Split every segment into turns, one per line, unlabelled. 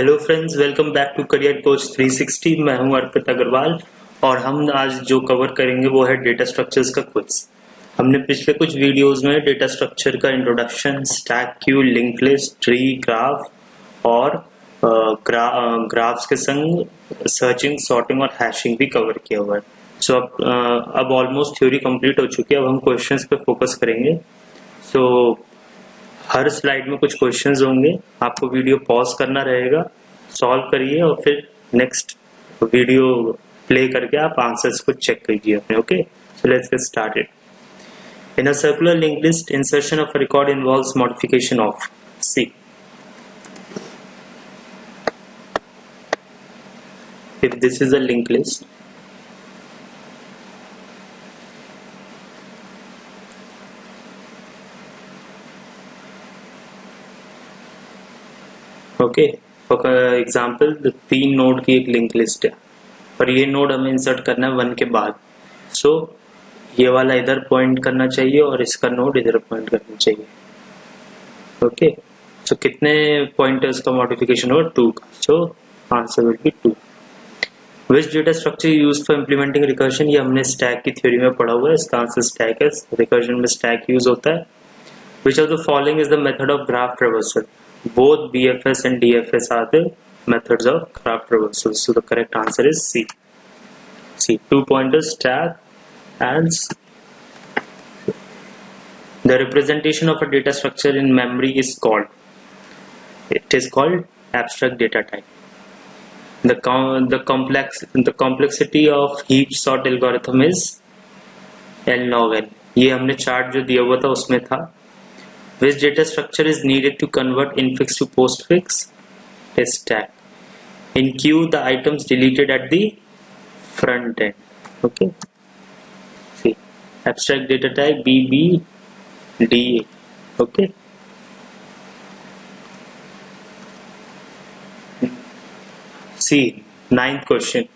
Hello friends, welcome back to career coach 360। मैं हूं अर्पित अग्रवाल और हम आज जो कवर करेंगे वो है डेटा स्ट्रक्चर्स का क्विज। हमने पिछले कुछ वीडियोस में डेटा स्ट्रक्चर का introduction, stack queue, link list, tree, graph और ग्राफ्स के संग सर्चिंग, सॉर्टिंग और हैशिंग भी कवर किया हुआ है। सो अब ऑलमोस्ट थ्योरी कंप्लीट हो चुकी है। अब हम क्वेश्चंस पे फोकस करेंगे। सो हर स्लाइड में कुछ क्वेश्चंस होंगे, आपको वीडियो पॉज करना रहेगा, सॉल्व करिए और फिर नेक्स्ट वीडियो प्ले करके आप आंसर्स को चेक कीजिए अपने। Okay, so let's get started. In a circular link list, insertion of a record involves modification of C. If this is a linked list, okay, for example 3 node की एक link list है और ये node हमें insert करना है 1 के बाद। सो ये वाला इधर पॉइंट करना चाहिए और इसका नोड इधर पॉइंट करना चाहिए। ओके, सो कितने पॉइंटर्स का मॉडिफिकेशन होगा? 2 का। So answer will be 2। Which data structure used for implementing recursion? ये हमने स्टैक की थ्योरी में पढ़ा हुआ है। इसका आंसर स्टैक है। रिकर्जन में स्टैक यूज होता है। Which of the following is the method of graph traversal? Both BFS and DFS are the methods of graph traversal. So the correct answer is C. C. 2 pointers, stack and the representation of a data structure in memory is called. It is called abstract data type. The complexity of heap sort algorithm is L log n. ये हमने chart जो दिया हुआ था उसमें था। Which data structure is needed to convert infix to postfix? Is stack. In queue, the items deleted at the front end. Okay. See, abstract data type BBDA. Okay. See, 9th question.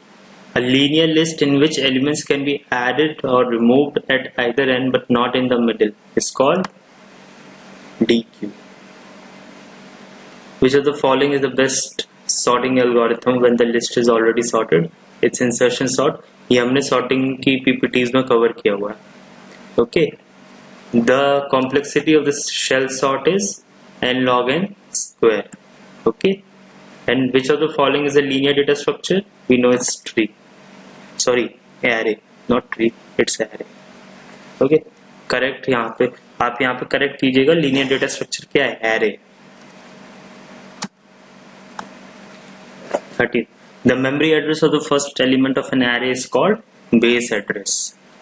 A linear list in which elements can be added or removed at either end but not in the middle is called DQ. Which of the following is the best sorting algorithm when the list is already sorted? It's insertion sort. ये हमने sorting की PPTs में cover किया हुआ है। Okay. The complexity of this shell sort is n log n square. Okay. And which of the following is a linear data structure? We know it's tree. Sorry, array, not tree. It's array. Okay, correct। यहाँ पे आप यहाँ पे correct कीजिएगा। linear data structure क्या है? array। 13. The memory address of the first element of an array is called base address.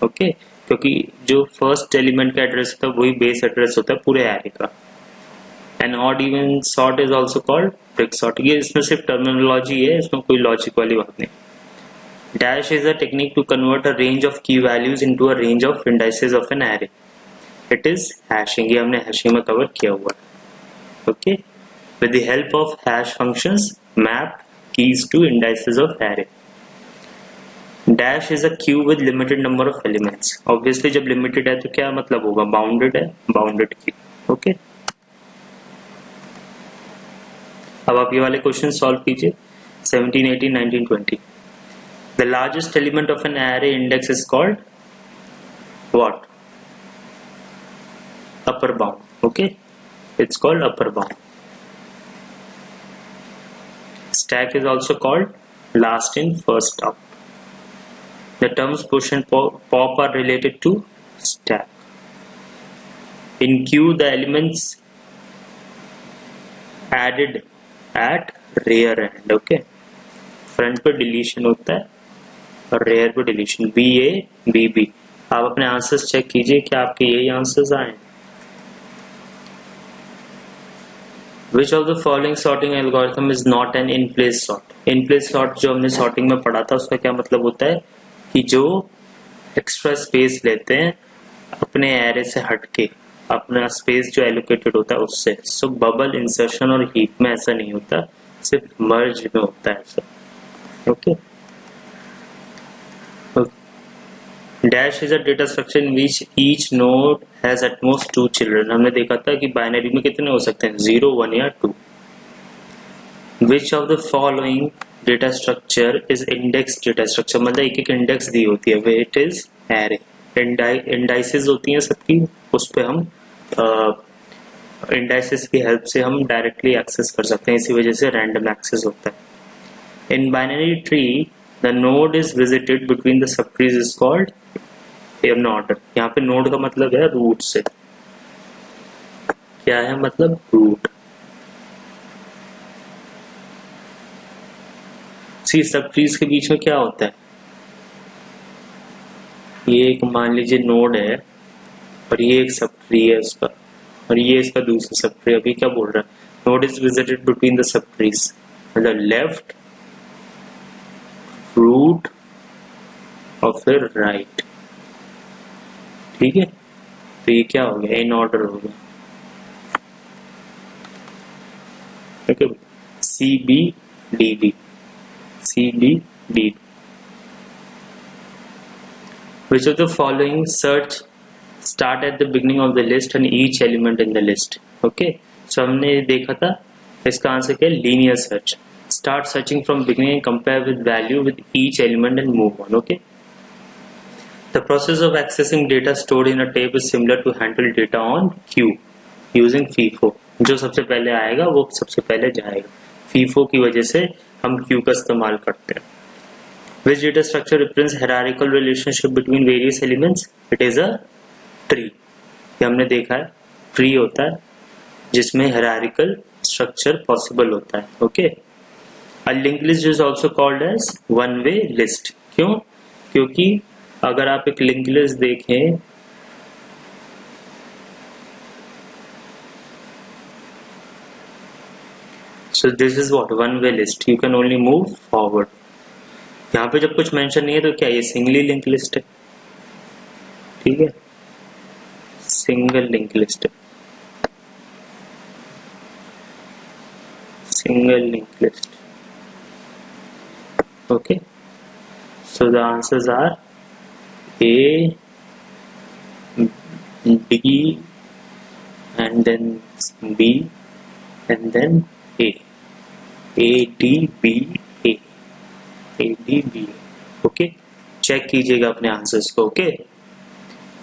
Okay, क्योंकि जो first element का address होता है वही base address होता है पूरे array का। An odd even sort is also called brick sort. ये इसमें सिर्फ टर्मिनोलॉजी है, इसमें कोई लॉजिक वाली बात नहीं। Dash is a technique to convert a range of key values into a range of indices of an array. It is hashing. ये हमने hashing में कवर किया हुआ है। Okay, with the help of hash functions, map keys to indices of array. Dash is a queue with limited number of elements. Obviously जब limited है तो क्या मतलब होगा? Bounded है, bounded queue. Okay. अब आप ये वाले क्वेश्चन सॉल्व कीजिए। 17, 18, 19, 20. The largest element of an array index is called what? Upper bound. Okay, it's called upper bound. Stack is also called last in first out. The terms push and pop are related to stack. In queue, the elements added at rear end. Okay, front पे deletion होता है और rare पे deletion. BA, BB। आप अपने answers check कीजिए कि आपके यही आंसर्स आए। Which of the following sorting algorithm is not an in place sort? In place sort जो हमने sorting में पढ़ा था उसका क्या मतलब होता है कि जो एक्स्ट्रा स्पेस लेते हैं अपने एरे से हटके, अपना स्पेस जो एलोकेटेड होता है उससे। सो बबल, इंसर्शन और हीप में ऐसा नहीं होता, सिर्फ मर्ज में होता है ऐसा। Okay. Dash is a data structure in which each node has at most 2 children. हमने देखा था कि बाइनरी में कितने हो सकते हैं? 0, 1 या 2। Which of the following data structure is index data structure, मतलब एक एक इंडेक्स दी होती है, way it is array, indices होती हैं सबकी, उस पर हम इंडाइसेस की हेल्प से हम डायरेक्टली एक्सेस कर सकते हैं, इसी वजह से रैंडम एक्सेस होता है। In binary tree the node is visited between the sub trees is called an order. यहाँ पे नोड का मतलब है रूट से, क्या है मतलब रूट। सी सब ट्रीज के बीच में क्या होता है, ये एक मान लीजिए नोड है और ये एक सब ट्री है उसका, और ये इसका दूसरा सब ट्री। अभी क्या बोल रहा है, node is visited between the sub trees, मतलब लेफ्ट रूट और फिर राइट, ठीक है। तो ये क्या हो गया, इन ऑर्डर हो गया, okay. C B D B, C B D, which of the following search start at the beginning of the list and each element in the list, okay। so हमने देखा था इसका आंसर क्या है, linear search, start searching from beginning and compare with value with each element and move on, okay। the process of accessing data stored in a tape is similar to handle data on queue using FIFO, जो सबसे पहले आएगा वो सबसे पहले जाएगा, FIFO की वजह से हम क्यू का इस्तेमाल करते हैं। Which data structure represents hierarchical relationship between various elements? It is a tree। ये हमने देखा है, ट्री होता है जिसमें hierarchical structure possible होता है, okay। A linked list is also called as one way list। क्यों? क्योंकि अगर आप एक linked list देखें, so this is what one way list, you can only move forward। यहाँ पे जब कुछ मेंशन नहीं है तो क्या ये सिंगली लिंक लिस्ट है, ठीक है, सिंगल लिंक लिस्ट है, single link list, okay. So the answers are A B and then B and then A D B A, ADB, okay. Check कीजिएगा अपने आंसर्स को, ओके।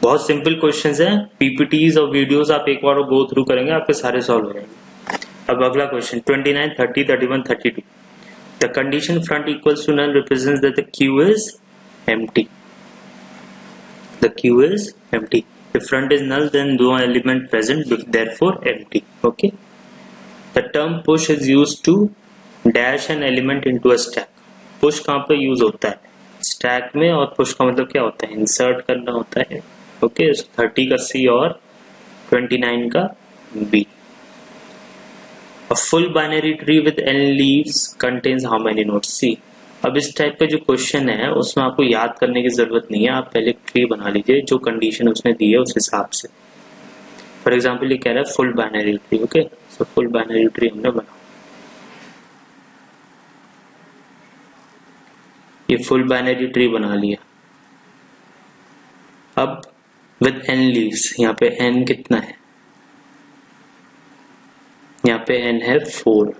बहुत सिंपल क्वेश्चंस हैं, PPTs और वीडियोस आप एक बार go through करेंगे आपके सारे सॉल्व हो जाएंगे। अब अगला question 29, 30, 31, 32। The condition front equals to null represents that the queue is empty, the queue is empty. If front is null then no element present, therefore empty, okay। The term push is used to dash an element into a stack। Push कहाँ पे use होता है, stack में, और push का मतलब क्या होता है, इंसर्ट करना होता है, ओके। 30 का सी और 29 का B. A full binary tree with n leaves contains how many nodes? सी। अब इस टाइप का जो क्वेश्चन है उसमें आपको याद करने की जरूरत नहीं है, आप पहले ट्री बना लीजिए जो कंडीशन उसने दी है उस हिसाब से। फॉर एग्जाम्पल ये कह रहा है full binary tree, okay. So full binary tree हमने बना, ये फुल बाइनरी ट्री बना लिया। अब विद n लीव्स, यहाँ पे n कितना है, यहाँ पे n है 4।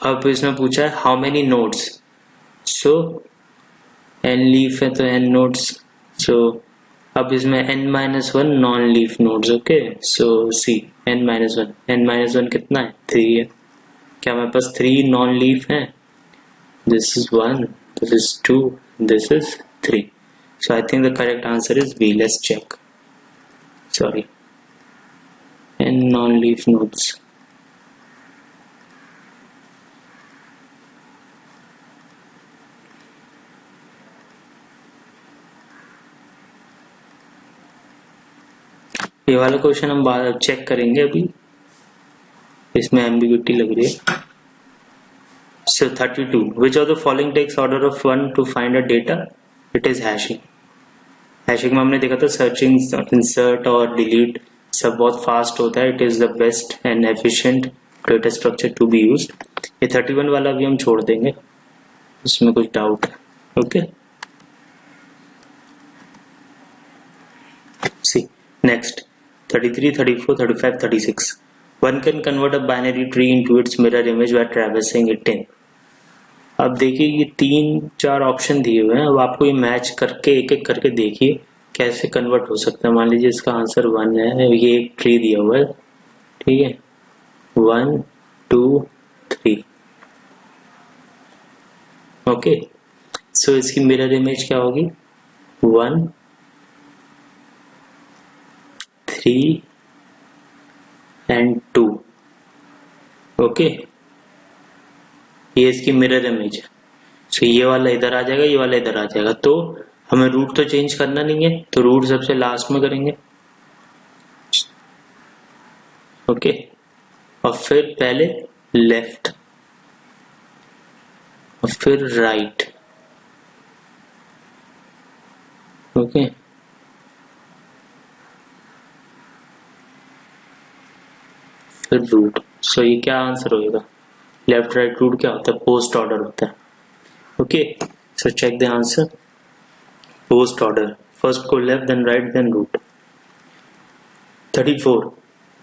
अब इसने पूछा है how many nodes, so n leaf है तो n नोड्स, सो अब इसमें n-1 non leaf nodes, okay. So C n-1, n-1 कितना है, 3 है। क्या हमारे पास 3 नॉन लीफ है, this is 1, this is 2, this is 3। so I think the correct answer is B। let's check, sorry, n non-leaf nodes। ये वाला question हम बाद चेक करेंगे, अभी इसमें एम्बिग्यूटी लग रही है। So 32, which of the following takes order of 1 to find a data? It is hashing। Hashing में हमने देखा था सर्चिंग, इंसर्ट और डिलीट सब बहुत फास्ट होता है, it is the best and efficient data structure to be used. ये 31 वाला भी हम छोड़ देंगे, इसमें कुछ डाउट है, okay. C next 33, 34, 35, 36। One can convert a binary tree into its mirror image by traversing it in. अब देखिए ये 3-4 ऑप्शन दिए हुए हैं, अब आपको ये मैच करके एक एक करके देखिए कैसे कन्वर्ट हो सकता है। मान लीजिए इसका आंसर 1 है, ये एक ट्री दिया हुआ है, ठीक है, 1 2 3, ओके। सो इसकी मिरर इमेज क्या होगी, 1 3 एंड 2, ओके। ये इसकी मिरर इमेज है। सो ये वाला इधर आ जाएगा, ये वाला इधर आ जाएगा। तो हमें रूट तो चेंज करना नहीं है, तो रूट सबसे लास्ट में करेंगे, ओके। और फिर पहले लेफ्ट और फिर राइट, ओके। फिर रूट। सो ये क्या आंसर होगा, लेफ्ट राइट रूट क्या होता है, पोस्ट ऑर्डर होता है, okay. So check the answer, post order, first को left then right then root. 34.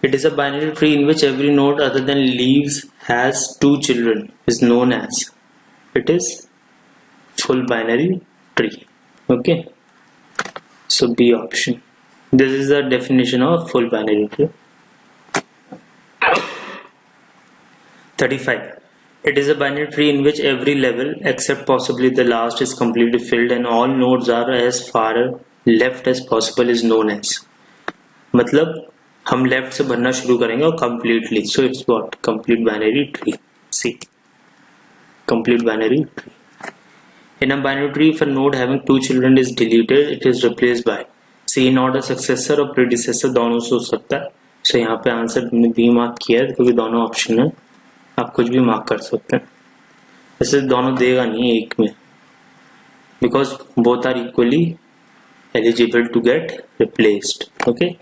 It is a binary tree in which every node other than leaves has 2 children is known as, it is full binary tree, okay. So B option, this is the definition of full binary tree. 35. It is a binary tree in which every level except possibly the last is completely filled and all nodes are as far left as possible is known as, मतलब हम left से भरना शुरू करेंगे और completely, so it's what, complete binary tree. See, complete binary tree. In a binary tree, if a node having 2 children is deleted, it is replaced by, see, in order successor और predecessor दोनों से हो सकता है। so यहाँ पे answer मैंने B mark किया है क्योंकि दोनों ऑप्शन है, आप कुछ भी मार्क कर सकते हैं। वैसे दोनों देगा नहीं एक में, because both are equally eligible to get replaced, okay.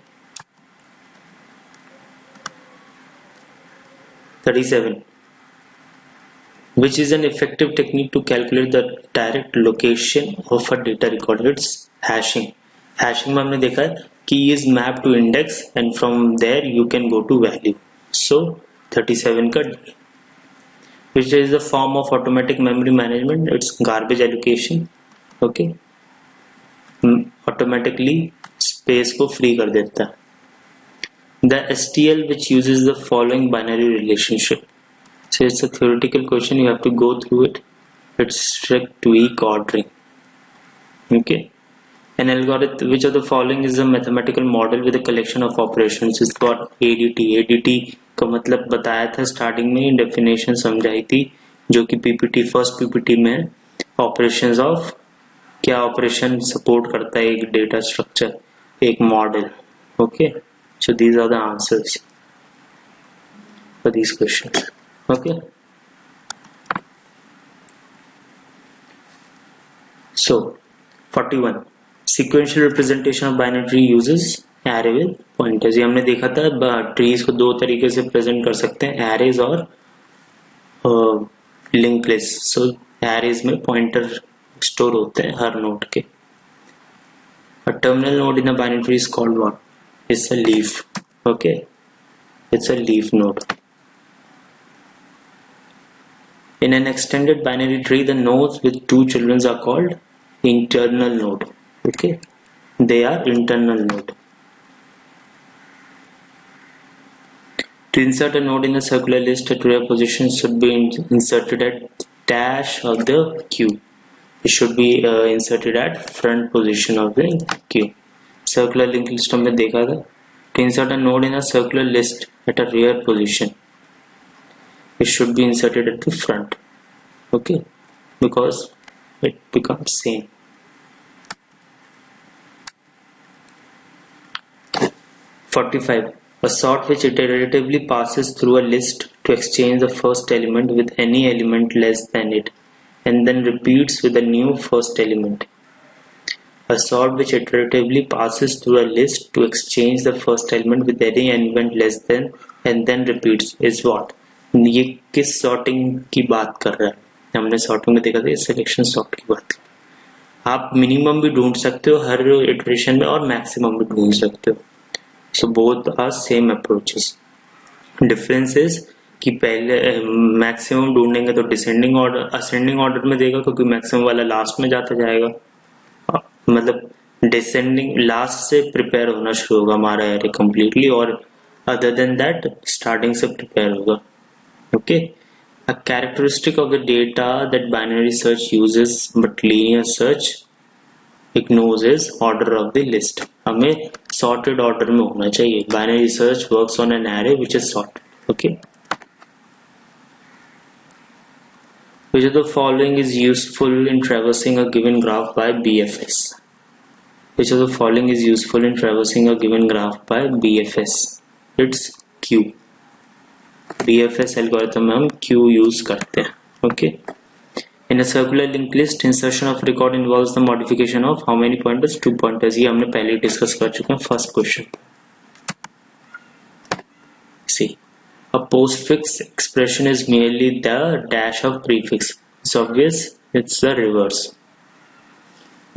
37. Which is an effective technique to calculate the direct location of a data record? It's hashing. Hashing में हमने देखा है key is mapped to index and from there you can go to value. So 37 का D. Which is the form of automatic memory management? It's garbage allocation, okay. Automatically space को free कर देता है। The STL which uses the following binary relationship. So it's a theoretical question, you have to go through it. It's strict weak ordering, okay. An algorithm which of the following is a mathematical model with a collection of operations is got ADT. ADT का मतलब बताया था starting में, definition समझाई थी जो कि PPT first PPT में, ऑपरेशंस ऑफ क्या ऑपरेशन सपोर्ट करता है एक डेटा स्ट्रक्चर, एक model, okay. So these are the answers for these questions, okay. So 41. Sequential representation of binary tree uses array with pointers. ये हमने देखा था, ट्रीज को दो तरीके से प्रेजेंट कर सकते हैं, एरेज और लिंक लिस्ट। सो एरेज में पॉइंटर स्टोर होते हैं हर नोड के। A terminal node in a binary tree is called what? It's a leaf, okay. It's a leaf node. In an extended binary tree, the nodes with 2 children are called internal node, okay. They are internal node. To insert a node in a circular list, at rear position should be inserted at dash of the queue. It should be inserted at front position of the queue. Circular linked list हमने देखा था। To insert a node in a circular list at a rear position, it should be inserted at the front, okay, because it becomes same. 45. A sort which iteratively passes through a list to exchange the first element with any element less than it, and then repeats with a new first element. A sort which iteratively passes through a list to exchange the first element with any element less than and then repeats is what? ये किस sorting की बात कर रहा है? हमने sorting में देखा था, सिलेक्शन सॉर्ट की बात। आप मिनिमम भी ढूंढ सकते हो हर इटरेशन में और मैक्सिमम भी ढूंढ सकते हो। So both are same approaches. Difference is कि पहले मैक्सिमम ढूंढेंगे तो डिसेंडिंग ऑर्डर असेंडिंग ऑर्डर में देगा, क्योंकि मैक्सिमम वाला लास्ट में जाता जाएगा, मतलब डिसेंडिंग लास्ट से प्रिपेयर होना शुरू होगा हमारा एरे कंप्लीटली, और अदर देन दैट स्टार्टिंग से प्रिपेयर होगा. Okay, a characteristic of the data that binary search uses but linear search ignores is order of the list. हमें sorted order में होना चाहिए. Binary search works on an array which is sorted. Okay. Which of the following is useful in traversing a given graph by BFS? Which of the following is useful in traversing a given graph by BFS? It's Q. BFS algorithm में हम Q use करते हैं. Okay. In a circular linked list, insertion of record involves the modification of how many pointers? 2 pointers. ये हमने पहले discuss कर चुके हैं first question. See, a postfix expression is merely the dash of prefix. It's obvious. It's the reverse.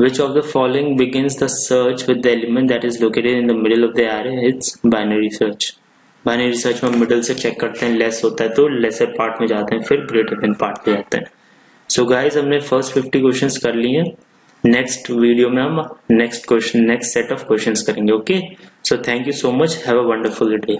Which of the following begins the search with the element that is located in the middle of the array? It's binary search. Binary research में middle से check करते हैं, less होता है तो laser part में जाते हैं, फिर ग्रेटर देन पार्ट पे जाते हैं. सो गाइस, हमने फर्स्ट 50 क्वेश्चंस कर लिए हैं. नेक्स्ट वीडियो में हम नेक्स्ट सेट ऑफ क्वेश्चंस करेंगे. Okay, so thank you so much. Have a wonderful day.